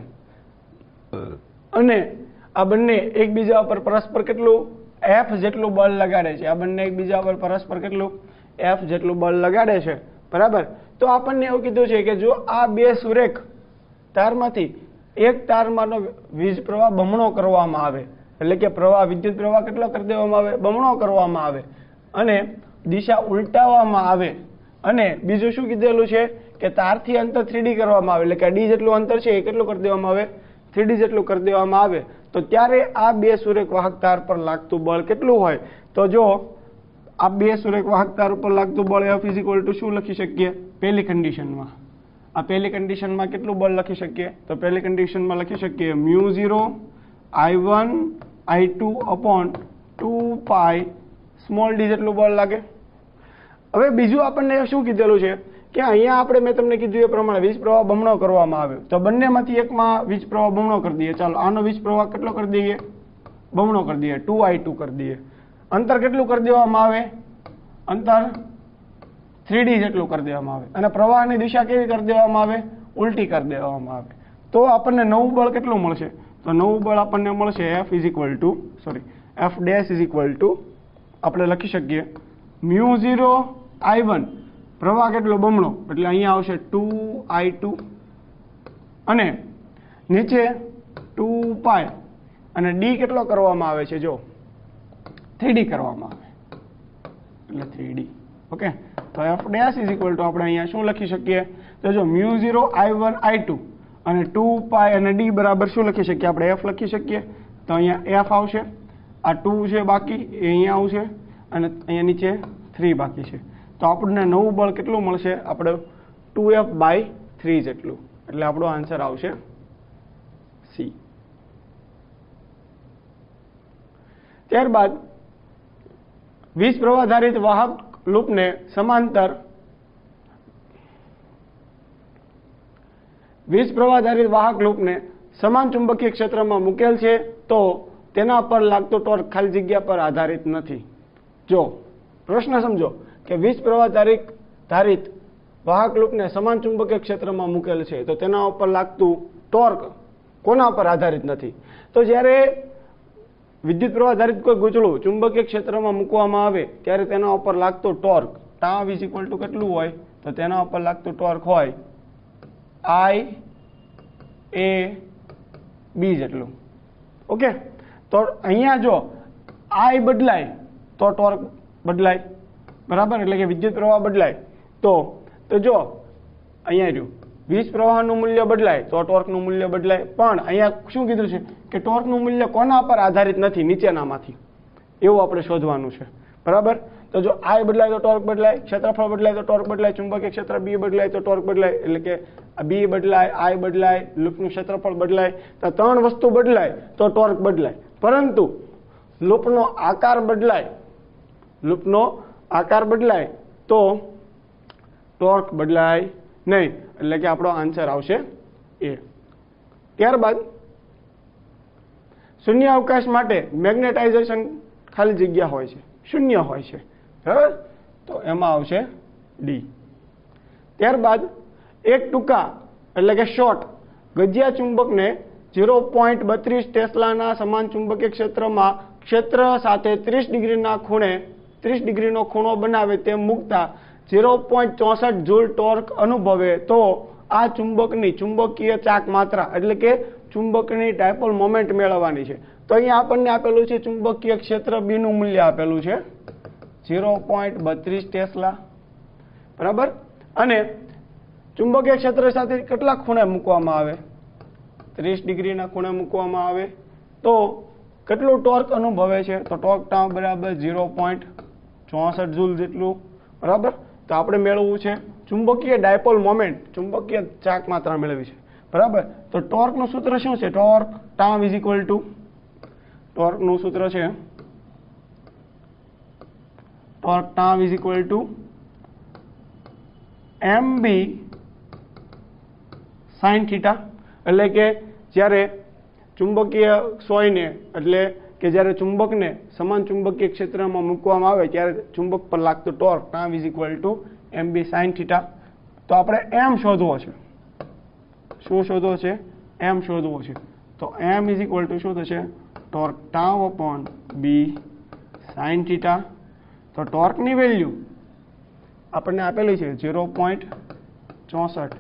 અને આ બંને એકબીજા ઉપર પરસ્પર કેટલું F જેટલું બળ લગાડે છે. આ બંને એકબીજા ઉપર પરસ્પર કેટલું F જેટલું બળ લગાડે છે બરાબર. તો આપણને એવું કીધું છે કે જો આ બે સુરેખ તારમાંથી એક તારમાંનો વીજ પ્રવાહ બમણો કરવામાં આવે એટલે કે વિદ્યુત પ્રવાહ કેટલો કરી દેવામાં આવે બમણો કરવામાં આવે અને દિશા ઉલટાવવામાં આવે અને બીજું શું કીધેલું છે કે તારથી અંતર 3D કરવામાં આવે એટલે કે D જેટલું અંતર છે એ કેટલું કરી દેવામાં આવે 3D જેટલું કરી દેવામાં આવે તો ત્યારે આ બે સુરેખ વાહક તાર પર લાગતું બળ કેટલું હોય. તો જો આ બે સુરેખ વાહક તાર ઉપર લાગતું બળ F = શું લખી શકીએ પહેલી કન્ડિશનમાં. આ પહેલી કન્ડિશનમાં કેટલું બળ લખી શકીએ તો પહેલી કન્ડિશનમાં લખી શકીએ μ0 I1 I2 upon 2 પાઈ સ્મોલ d જેટલું બળ લાગે. હવે બીજું આપણને શું કીધેલું છે કે અહીંયા આપણે મેં તમને કીધું એ પ્રમાણે વીજ પ્રવાહ બમણો કરવામાં આવ્યો તો બંનેમાંથી એકમાં વીજ પ્રવાહ બમણો કરી દઈએ. ચાલો આનો વીજ પ્રવાહ કેટલો કરી દઈએ બમણો કરી દઈએ 2I2 કરી દઈએ. અંતર કેટલું કરી દેવામાં આવે અંતર 3D જેટલું કરી દેવામાં આવે અને પ્રવાહની દિશા કેવી કરી દેવામાં આવે ઉલટી કરી દેવામાં આવે. તો આપણને નવું બળ કેટલું મળશે તો નવું બળ આપણને મળશે F = આપણે લખી શકીએ μ0 I1 પ્રવાહ કેટલો બમણો એટલે અહીંયા આવશે 2I2 અને નીચે 2 પાઈ અને D કેટલો કરવામાં આવે છે જો 3D કરવામાં આવે એટલે 3D. ઓકે. તો F' = આપણે અહીંયા શું લખી શકીએ તો જો μ0 I1 I2 અને 2 પાઈ અને D બરાબર શું લખી શકીએ આપણે F લખી શકીએ. તો અહીંયા F આવશે, આ 2 છે બાકી એ અહીંયા આવશે અને અહીંયા નીચે 3 બાકી છે. તો આપણને નવું બળ કેટલું મળશે? આપણે 2F/3 જેટલું. એટલે આપણો આન્સર આવશે સી. ત્યારબાદ વીજ પ્રવાહ વાહક લૂપને સમાંતર વાહક લૂપને સમાન ચુંબકીય ક્ષેત્રમાં મૂકેલ છે તો તેના પર લાગતો ટોર્ક ખાલી જગ્યા પર આધારિત નથી. જો પ્રશ્ન સમજો કે વીજ પ્રવાહ ધારિત વાહક લૂપને સમાન ચુંબકીય ક્ષેત્રમાં મૂકેલ છે તો તેના ઉપર લાગતું ટોર્ક કોના પર આધારિત નથી? તો જ્યારે વિદ્યુત પ્રવાહ ધારિત કોઈ ગૂંચળું ચુંબકીય ક્ષેત્રમાં મૂકવામાં આવે ત્યારે તેના ઉપર લાગતો torque tau is equal two કેટલું હોય? તો તેના ઉપર લાગતું ટોર્ક હોય I/A/B જેટલું. ઓકે, તો અહીંયા જો I બદલાય તો ટોર્ક બદલાય, બરાબર? એટલે કે વિદ્યુત પ્રવાહ બદલાય તો જો અહીંયા રહ્યું વીજ પ્રવાહનું મૂલ્ય બદલાય તો ટોર્કનું મૂલ્ય બદલાય. પણ અહીંયા શું કીધું છે કે ટોર્કનું મૂલ્ય કોના પર આધારિત નથી? નીચેનામાંથી. એવું આપણે શોધવાનું છે, બરાબર? તો જો I બદલાય તો ટોર્ક બદલાય, ક્ષેત્રફળ બદલાય તો ટોર્ક બદલાય, ચુંબકીય ક્ષેત્ર B બદલાય તો ટોર્ક બદલાય. એટલે કે B બદલાય, I બદલાય, લૂપનું ક્ષેત્રફળ બદલાય. તો 3 વસ્તુ બદલાય તો ટોર્ક બદલાય. પરંતુ લૂપનો આકાર બદલાય તો ટોર્ક બદલાય નહીં. એટલે કે આપણો આન્સર આવશે A. ત્યારબાદ શૂન્ય અવકાશ માટે મેગ્નેટાઇઝેશન ખાલી જગ્યા હોય છે, શૂન્ય હોય છે, બરાબર? તો એમાં આવશે D. ત્યારબાદ એક ટૂંકા એટલે કે શોર્ટ ગજિયા ચુંબકને 0.32 ટેસ્લાના સમાન ચુંબકીય ક્ષેત્રમાં ક્ષેત્ર સાથે 30 ડિગ્રીનો ખૂણો બનાવે તેમ મૂકતા 0.64 જૂલ ટોર્ક અનુભવે તો આ ચુંબકની ચુંબકીય ચાક માત્રા એટલે કે ચુંબકની ડાયપોલ મોમેન્ટ મેળવવાની છે. તો અહીંયા આપણને આપેલું છે ચુંબકીય ક્ષેત્ર B નું મૂલ્ય આપેલું છે 0.32 ટેસ્લા, બરાબર? અને ચુંબકીય ક્ષેત્ર સાથે કેટલા ખૂણે મૂકવામાં આવે? 30 ડિગ્રીના ખૂણે મૂકવામાં આવે તો કેટલું ટોર્ક અનુભવે છે? તો ટોર્ક ટાઉ બરાબર 0.64 જૂલ જેટલું, બરાબર? તો આપણે મેળવવું છે ચુંબકીય ડાયપોલ મોમેન્ટ, ચુંબકીય ચાક માત્રા મેળવી છે, બરાબર? તો ટોર્કનું સૂત્ર શું છે? Torque tau is equal to ટોર્કનું સૂત્ર છે torque tau is equal to MB sin theta. એટલે કે જ્યારે ચુંબકીય સોયને એટલે કે જ્યારે ચુંબકને સમાન ચુંબકીય ક્ષેત્રમાં મૂકવામાં આવે ત્યારે ચુંબક પર લાગતું torque tau is equal to MB sin theta. તો આપણે M શોધવો છે. શું શોધવો છે? M શોધવો છે. તો M ઇઝ ઇક્વલ ટુ શું થશે? Torque tau upon B sin theta. તો ટોર્કની વેલ્યુ આપણને આપેલી છે 0.64,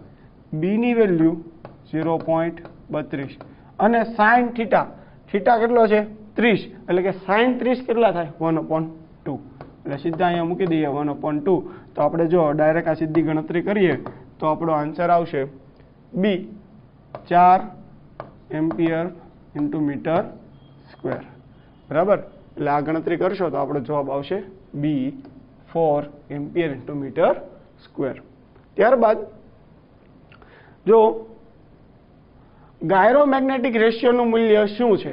બીની વેલ્યુ 0.32 અને સાઇન થીટા કેટલો છે? 30. એટલે કે સાઇન 30 કેટલા થાય? 1/2. એટલે સીધા અહીંયા મૂકી દઈએ 1/2. તો આપણે જો ડાયરેક્ટ આ સીધી ગણતરી કરીએ તો આપણો આન્સર આવશે B 4 ampere into metre square, બરાબર? એટલે આ ગણતરી કરશો તો આપણો જવાબ આવશે B 4 ampere into metre square. ત્યારબાદ જો ગાયરોમેગ્નેટિક રેશિયોનું મૂલ્ય શું છે?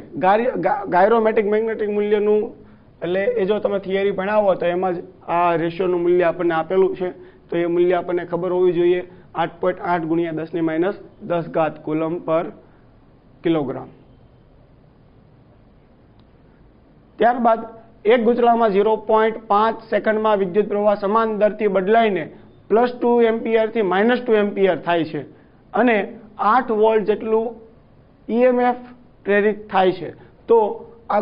ગાયરોમેગ્નેટિક મૂલ્યનું એટલે એ જો તમે થિયરી ભણાવો તો એમાં જ આ રેશિયોનું મૂલ્ય આપણને આપેલું છે. તો એ મૂલ્ય આપણને ખબર હોવી જોઈએ 8.8 × 10⁻10 કુલમ પર કિલોગ્રામ. ત્યારબાદ એક ગૂંચળામાં 0.5 સેકન્ડમાં વિદ્યુત પ્રવાહ સમાન દરથી બદલાઈને +2 એમ્પિયરથી -2 એમ્પિયર થાય છે અને 8 વોલ્ટ જેટલું EMF પ્રેરિત થાય છે. તો આ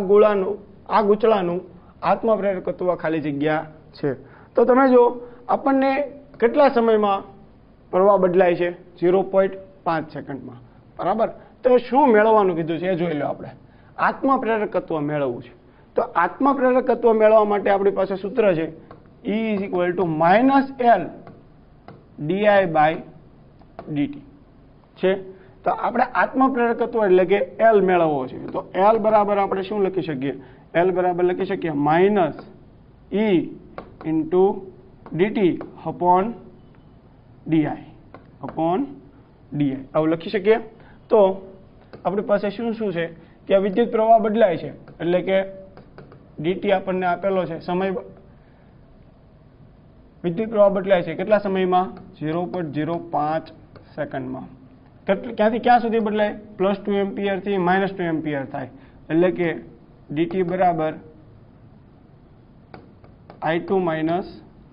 ગૂંચળાનું આત્મપ્રેરકત્વ ખાલી જગ્યા છે. તો તમે જો આપણને કેટલા સમયમાં પ્રવાહ બદલાય છે? 0.5 સેકન્ડમાં, બરાબર? તો શું મેળવવાનું કીધું છે એ જોઈ લો. આપણે આત્મપ્રેરકત્વ મેળવવું છે. તો આત્મપ્રેરકત્વ મેળવવા માટે આપણી પાસે સૂત્ર છે E = -L di/dt છે. તો આપણે આત્મપ્રેરકત્વ એટલે કે L મેળવવો છે. તો L બરાબર આપણે શું લખી શકીએ? L બરાબર લખી શકીએ -E into D T upon D I આવું લખી શકીએ. તો આપણી પાસે શું શું છે કે આ વિદ્યુત પ્રવાહ બદલાય છે, એટલે કે ડીટી આપણને આપેલો છે, સમય વિદ્યુત પ્રવાહ બદલાય છે કેટલા સમયમાં? 0.05 સેકન્ડમાં. ક્યાંથી ક્યાં સુધી બદલાય? +2 એમ્પિયરથી -2 એમ્પિયર થાય, એટલે કે ડીટી બરાબર I2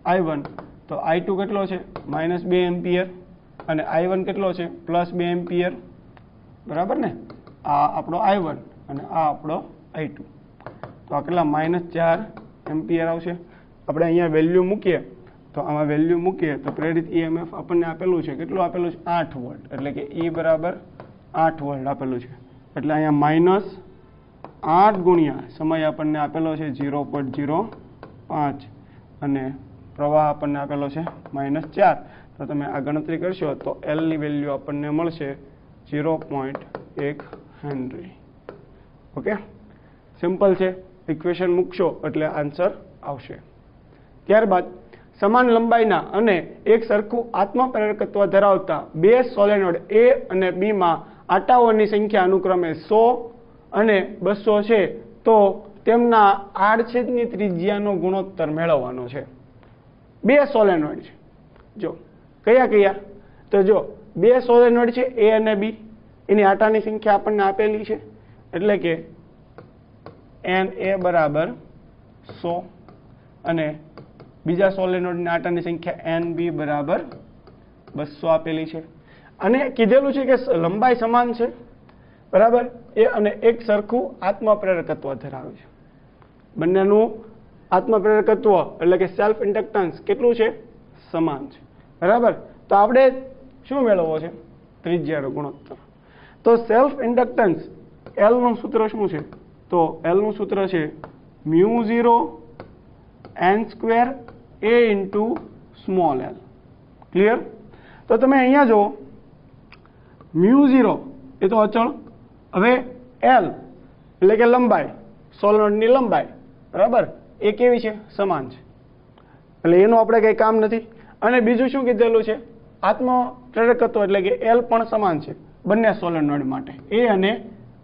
I1. તો I2 કેટલો છે? -2 એમ્પિયર, અને I1 કેટલો છે? +2 એમ્પિયર, બરાબર ને? આ આપણો I1 અને આ આપણો I2. તો આ કેટલા? -4 એમ્પિયર આવશે. આપણે અહીંયા વેલ્યુ મૂકીએ તો આમાં વેલ્યુ મૂકીએ તો પ્રેરિત EMF આપણને આપેલું છે, કેટલું આપેલું છે? 8 વોલ્ટ, એટલે કે E બરાબર 8 વોલ્ટ આપેલું છે. એટલે અહીંયા -8 ગુણ્યા સમય આપણને આપેલો છે 0.05 અને પ્રવાહ આપણને આપેલો છે -4. તો તમે આ ગણતરી કરશો તો L ની વેલ્યુ આપણને મળશે 0.1 હેનરી. ઓકે, સિમ્પલ છે. ઇક્વેશન મૂકશો એટલે આન્સર આવશે. ત્યારબાદ સમાન લંબાઈના અને એક સરખું આત્મપ્રેરકત્વ ધરાવતા બે સોલેનોઇડ A અને B માં આટાઓની સંખ્યા અનુક્રમે 100 અને 200 છે, તો તેમના આડછેદની ત્રિજ્યાનો ગુણોત્તર મેળવવાનો છે. બે સોલેનોઇડ છે, જો કયા કયા? તો જો બે સોલેનોઇડ છે A અને B, એની આટાની સંખ્યા આપણને આપેલી છે, એટલે કે Na બરાબર 100 અને બીજા સોલેનોઇડની આટાની સંખ્યા Nb બરાબર 200 આપેલી છે. અને કીધેલું છે કે લંબાઈ સમાન છે, બરાબર, એ અને એક સરખું આત્મપ્રેરકત્વ ધરાવે છે. બંનેનું આત્મપ્રેરકત્વ એટલે કે સેલ્ફ ઇન્ડક્ટન્સ કેટલું છે? સમાન છે, બરાબર. તો આપણે શું મેળવવો છે? ત્રિજ્યાનો ગુણોત્તર. તો સેલ્ફ ઇન્ડક્ટન્સ L નું સૂત્ર શું છે? તો L નું સૂત્ર છે μ0 n² A into small l. Clear? તો તમે અહીંયા જુઓ, μ0 એ તો અચળ, હવે L એટલે કે લંબાઈ, સોલેનોઇડની લંબાઈ, બરાબર, એ કેવી છે? સમાન છે, એટલે એનું આપણે કંઈ કામ નથી. અને બીજું શું કીધેલું છે? આત્મપ્રેરકત્વ, એટલે કે L પણ સમાન છે બંને સોલેનોઇડ માટે, A અને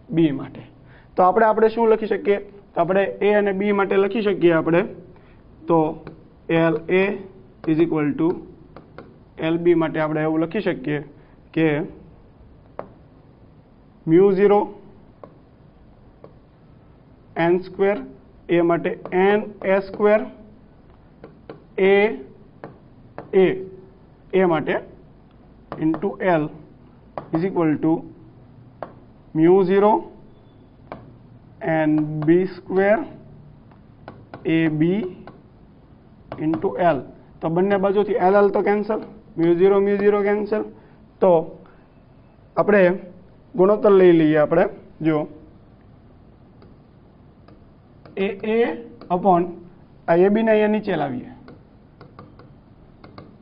B માટે. તો આપણે શું લખી શકીએ? તો આપણે A અને B માટે લખી શકીએ આપણે, તો LA is equal two LB માટે આપણે એવું લખી શકીએ કે μ0 n² A માટે Na² A માટે into L is equal to μ0 nb² AB into L. તો બંને બાજુથી LL તો કેન્સલ, μ0 કેન્સલ. તો આપણે ગુણોત્તર લઈ લઈએ. આપણે જો AA અપોન આ AB ને અહીંયા નીચે લાવીએ,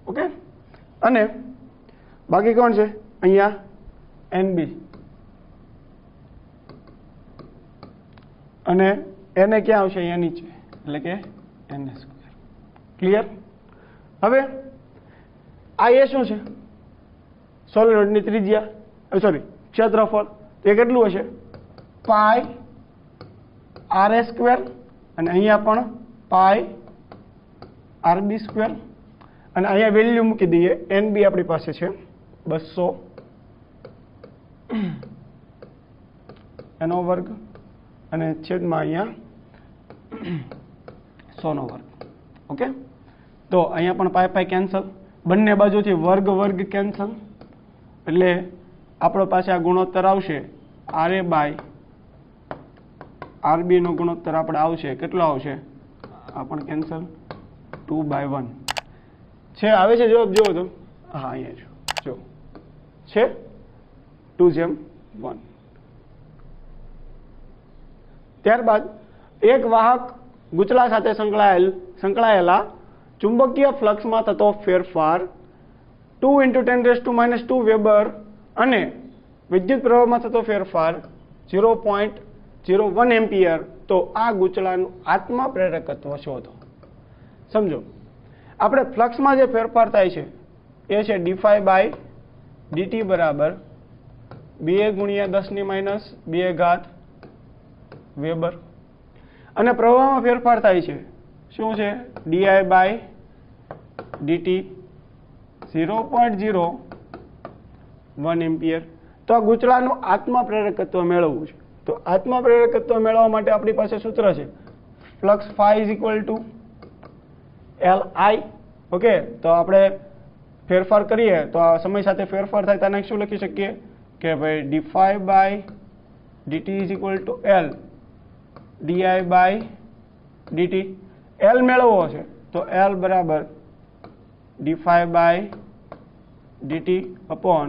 ઓકે, અને બાકી કોણ છે? અહીંયા NB, અને એને ક્યાં આવશે? અહીંયા નીચે, એટલે કે Na². ક્લિયર? હવે આ એ શું છે? સોલેનોઇડની ત્રિજ્યા, સોરી ક્ષેત્રફળ. તે કેટલું હશે? પાઈ RA², અને અહીંયા પણ પાઈ RB², અને અહીંયા વેલ્યુ મૂકી દઈએ. NB આપણી પાસે છે 200 એનો વર્ગ, અને છેદમાં અહીંયા 100 નો વર્ગ. ઓકે, તો અહીંયા પણ પાઈ કેન્સલ, બંને બાજુથી વર્ગ કેન્સલ, એટલે આપણો પાસે આ ગુણોત્તર આવશે RA/RB નો ગુણોત્તર આપણે આવશે, કેટલો આવશે? આ પણ કેન્સલ, 2/1 છે. આવે છે જવાબ? જુઓ તો, હા અહીંયા જો છે 2:1. ત્યારબાદ એક વાહક ગુચલા સાથે સંકળાયેલા ચુંબકીય ફ્લક્સમાં થતો ફેરફાર 2 × 10⁻² વેબર અને વિદ્યુત પ્રવાહમાં થતો ફેરફાર 0.01 એમ્પિયર. તો આ ગુચલાનું આત્મપ્રેરકત્વ શોધો. સમજો, આપણે ફ્લક્સમાં જે ફેરફાર થાય છે એ છે d∅/dt બરાબર 2 × 10⁻² વેબર, અને પ્રવાહમાં ફેરફાર થાય છે શું છે di/dt 0.01 એમ્પિયર. તો આ ગૂંચળાનું આત્મપ્રેરકત્વ મેળવવું છે. તો આત્મપ્રેરકત્વ મેળવવા માટે આપણી પાસે સૂત્ર છે ફ્લક્સ ∅ Li. ઓકે, તો આપણે ફેરફાર કરીએ તો આ સમય સાથે ફેરફાર થાય તેને શું લખી શકીએ કે ભાઈ d∅/dt L di/dt. L મેળવવો છે તો L બરાબર d∅/dt upon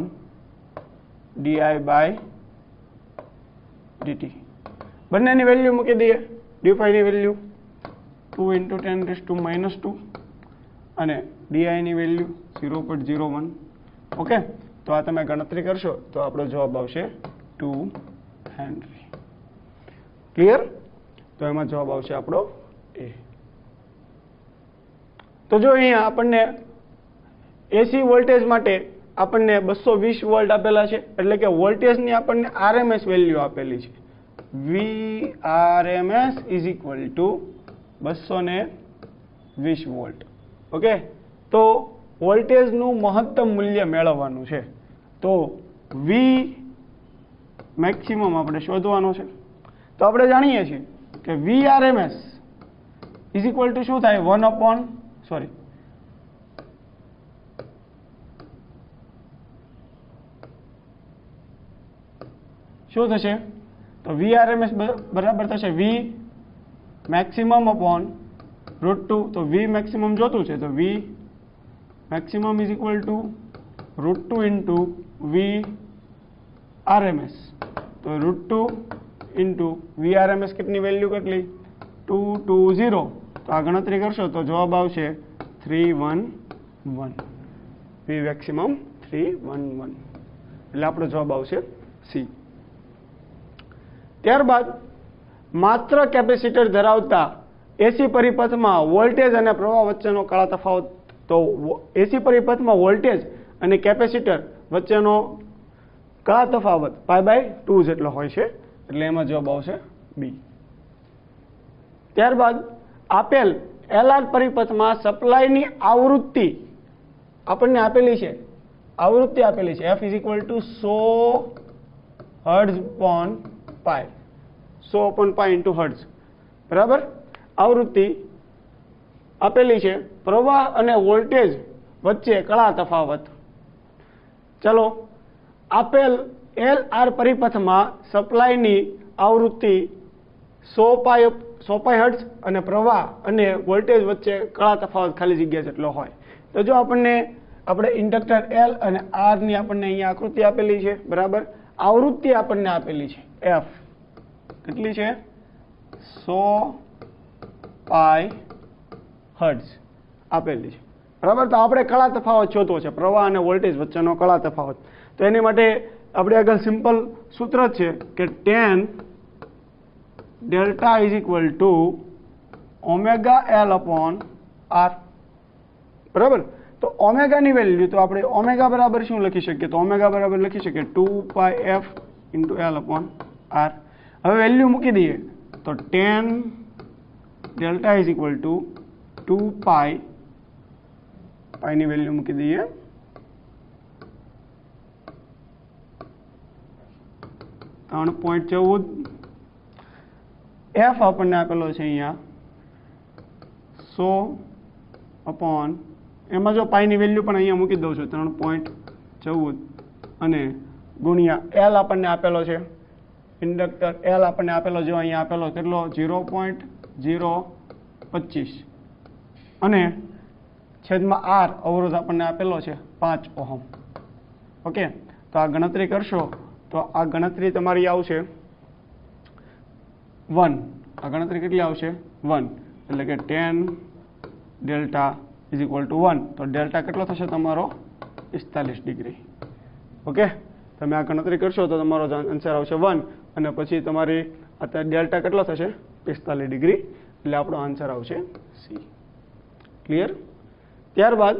di/dt. બંનેની વેલ્યુ મૂકી દઈએ. d∅ ની વેલ્યુ 2 × 10⁻² અને di ની વેલ્યુ 0.01. ઓકે, તો આ તમે ગણતરી કરશો તો આપણો જવાબ આવશે 2 હેનરી. ક્લિયર? તો એમાં જવાબ આવશે આપણો એ. તો જો અહીંયા આપણને એસી વોલ્ટેજ માટે આપણને 220 વોલ્ટ આપેલા છે, એટલે કે વોલ્ટેજની આપણને RMS વેલ્યુ આપેલી છે. VRMS = 220 volt. ઓકે, તો વોલ્ટેજનું મહત્તમ મૂલ્ય મેળવવાનું છે. તો V મેક્સિમમ આપણે શોધવાનું છે. તો આપણે જાણીએ છીએ કે VRMS = શું થાય 1 શું થશે? તો VRMS બરાબર થશે V maximum upon √2. તો V maximum જોતું છે તો V maximum = √2 into VRMS. તો √2 into VRMS કેટલી વેલ્યુ કેટલી 220. તો આ ગણતરી કરશો તો જવાબ આવશે 311. V maximum 311 એટલે આપણો જવાબ આવશે C. ત્યારબાદ માત્ર કેપેસિટર ધરાવતા એસી પરિપથમાં વોલ્ટેજ અને પ્રવાહ વચ્ચેનો કાળા તફાવત. તો એસી પરિપથમાં વોલ્ટેજ અને કેપેસિટર વચ્ચેનો કાળા તફાવત π/2 જેટલો હોય છે, એટલે એમાં જવાબ આવશે બી. ત્યારબાદ આપેલ LR પરિપથમાં સપ્લાયની આવૃત્તિ આપણને આપેલી છે, આવૃત્તિ આપેલી છે F = 100 Hz/π, 100/π × Hz. બરાબર? આવૃત્તિ આપેલી છે. પ્રવાહ અને વોલ્ટેજ વચ્ચે કળા તફાવત. ચલો, આપેલ LR પરિપથમાં સપ્લાયની આવૃત્તિ 100π Hz અને પ્રવાહ અને વોલ્ટેજ વચ્ચે કળા તફાવત ખાલી જગ્યા જેટલો હોય. તો જો આપણે ઇન્ડક્ટર L અને R ની આપણને અહીંયા આકૃતિ આપેલી છે. બરાબર? આવૃત્તિ આપણને આપેલી છે F કેટલી છે 100π Hz આપેલી છે. બરાબર? તો આપણે કળા તફાવત શોધવો છે, પ્રવાહ અને વોલ્ટેજ વચ્ચેનો કળા તફાવત. તો એની માટે આપણે આગળ સિમ્પલ સૂત્ર છે કે tan delta = ωL/R. બરાબર? તો ઓમેગાની વેલ્યુ તો આપણે ઓમેગા બરાબર શું લખી શકીએ? તો ઓમેગા બરાબર લખી શકીએ 2πf × L/R. હવે વેલ્યુ મૂકી દઈએ તો tan delta = 2π, પાઈની વેલ્યુ મૂકી દઈએ 3.14. F આપણને આપેલો છે અહીંયા 100 એમાં જો પાઈની વેલ્યુ પણ અહીંયા મૂકી દઉં છું 3.14 અને ગુણ્યા L આપણને આપેલો છે, ઇન્ડક્ટર L આપણને આપેલો જો અહીંયા આપેલો કેટલો 0.025 અને છેદમાં R અવરોધ આપણને આપેલો છે 5 ઓહમ. ઓકે, તો આ ગણતરી કરશો તો આ ગણતરી તમારી આવશે 1. આ ગણતરી કેટલી આવશે 1, એટલે કે tan delta = 1. તો ડેલ્ટા કેટલો થશે તમારો 45 ડિગ્રી. ઓકે, તમે આ ગણતરી કરશો તો તમારો આન્સર આવશે 1 અને પછી તમારી અત્યારે ડેલ્ટા કેટલો થશે 45 ડિગ્રી, એટલે આપણો આન્સર આવશે સી. ક્લિયર? ત્યારબાદ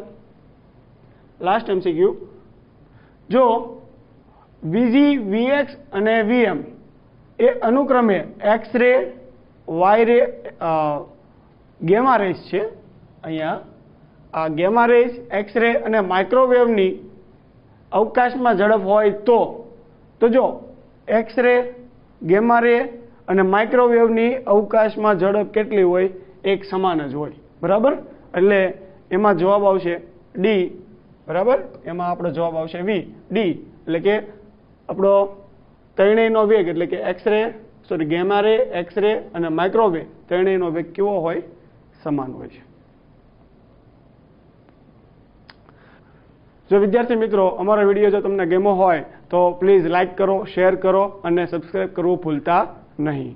લાસ્ટ MCQ, જો વીજી, વીએક્સ અને વીએમ એ અનુક્રમે એક્સ રે, વાય રે, ગેમા રેસ છે. અહીંયા આ ગેમા રેસ, એક્સ રે અને માઇક્રોવેવની અવકાશમાં ઝડપ હોય તો જો એક્સ રે, ગેમા રે અને માઇક્રોવેવની અવકાશમાં ઝડપ કેટલી હોય? એક સમાન જ હોય. બરાબર, એટલે એમાં જવાબ આવશે ડી. બરાબર, એમાં આપણો જવાબ આવશે ડી, એટલે કે આપણો ત્રણેયનો વેગ, એટલે કે ગેમા રે, એક્સ રે અને માઇક્રોવેવ ત્રણેયનો વેગ કેવો હોય? સમાન હોય છે. જો વિદ્યાર્થી મિત્રો અમારો વિડીયો જો તમને ગમ્યો હોય તો પ્લીઝ લાઇક કરો, શેર કરો અને સબસ્ક્રાઇબ કરવું ભૂલતા નહીં.